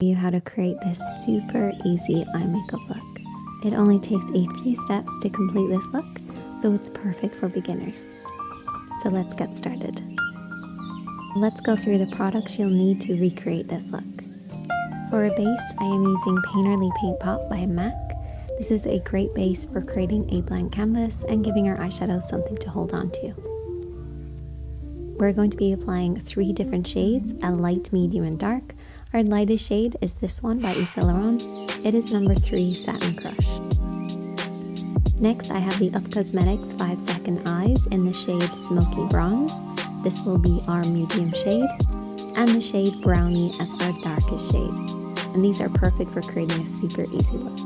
You how to create this super easy eye makeup look. It only takes a few steps to complete this look, so it's perfect for beginners. So let's get started. Let's go through the products you'll need to recreate this look. For a base, I am using Painterly Paint Pot by MAC. This is a great base for creating a blank canvas and giving our eyeshadows something to hold on to. We're going to be applying 3 different shades, a light, medium, and dark. Our lightest shade is this one by Yves Saint Laurent. It is number 3 Satin Crush. Next, I have the Up Cosmetics 5 Second Eyes in the shade Smoky Bronze. This will be our medium shade. And the shade Brownie as our darkest shade. And these are perfect for creating a super easy look.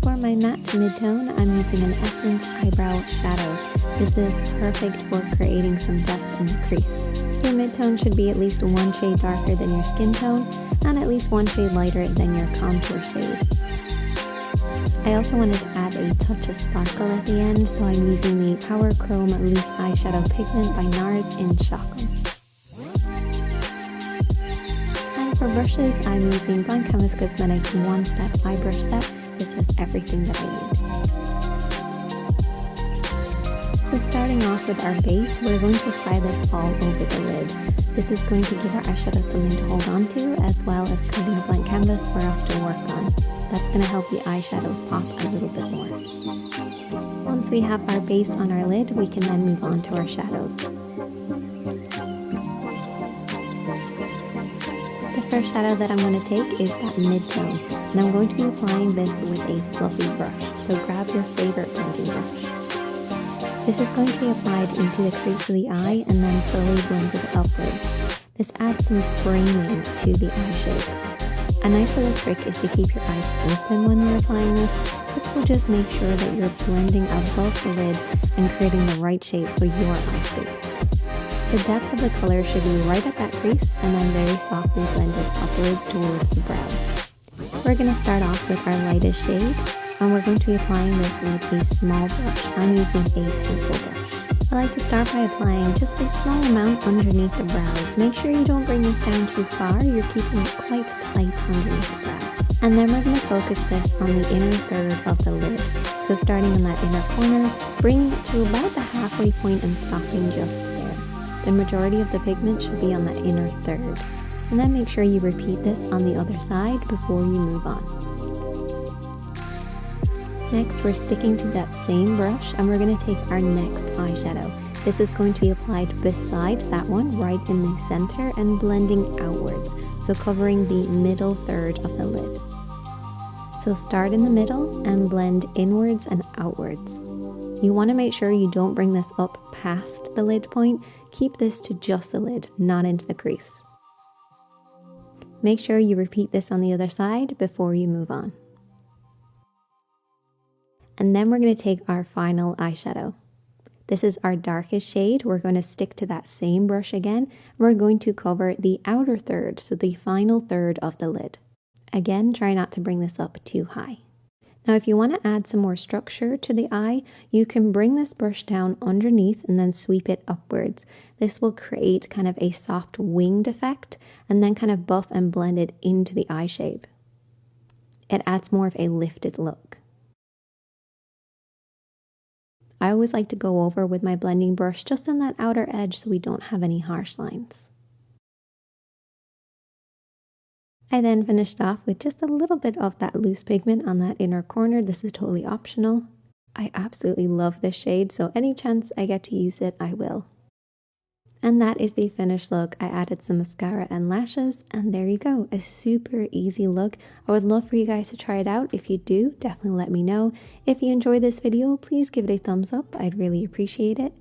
For my matte to mid-tone, I'm using an Essence Eyebrow Shadow. This is perfect for creating some depth in the crease. Your mid-tone should be at least 1 shade darker than your skin tone and at least 1 shade lighter than your contour shade. I also wanted to add a touch of sparkle at the end, so I'm using the Power Chrome Loose Eyeshadow Pigment by NARS in Chocolate. And for brushes, I'm using Blank Canvas Cosmetics One Step Eye Brush Set. This has everything that I need. So starting off with our base, we're going to apply this all over the lid. This is going to give our eyeshadow something to hold on to, as well as creating a blank canvas for us to work on. That's going to help the eyeshadows pop a little bit more. Once we have our base on our lid, we can then move on to our shadows. The first shadow that I'm going to take is that mid-tone, and I'm going to be applying this with a fluffy brush, so grab your favorite blending brush. This is going to be applied into the crease of the eye and then slowly blended upwards. This adds some framing to the eye shape. A nice little trick is to keep your eyes open when you're applying this. This will just make sure that you're blending above the lid and creating the right shape for your eye space. The depth of the color should be right at that crease and then very softly blended upwards towards the brow. We're going to start off with our lightest shade, and we're going to be applying this with a small brush. I'm using a pencil brush. I like to start by applying just a small amount underneath the brows. Make sure you don't bring this down too far. You're keeping it quite tight underneath the brows. And then we're going to focus this on the inner third of the lid. So starting in that inner corner, bringing it to about the halfway point and stopping just there. The majority of the pigment should be on the inner third. And then make sure you repeat this on the other side before you move on. Next, we're sticking to that same brush and we're going to take our next eyeshadow. This is going to be applied beside that one, right in the center, and blending outwards, so covering the middle third of the lid. So start in the middle and blend inwards and outwards. You want to make sure you don't bring this up past the lid point. Keep this to just the lid, not into the crease. Make sure you repeat this on the other side before you move on. And then we're going to take our final eyeshadow. This is our darkest shade. We're going to stick to that same brush again. We're going to cover the outer third, so the final third of the lid. Again, try not to bring this up too high. Now, if you want to add some more structure to the eye, you can bring this brush down underneath and then sweep it upwards. This will create kind of a soft winged effect and then kind of buff and blend it into the eye shape. It adds more of a lifted look. I always like to go over with my blending brush just in that outer edge so we don't have any harsh lines. I then finished off with just a little bit of that loose pigment on that inner corner. This is totally optional. I absolutely love this shade, so any chance I get to use it, I will. And that is the finished look. I added some mascara and lashes, and there you go, a super easy look. I would love for you guys to try it out. If you do, definitely let me know. If you enjoyed this video, please give it a thumbs up. I'd really appreciate it.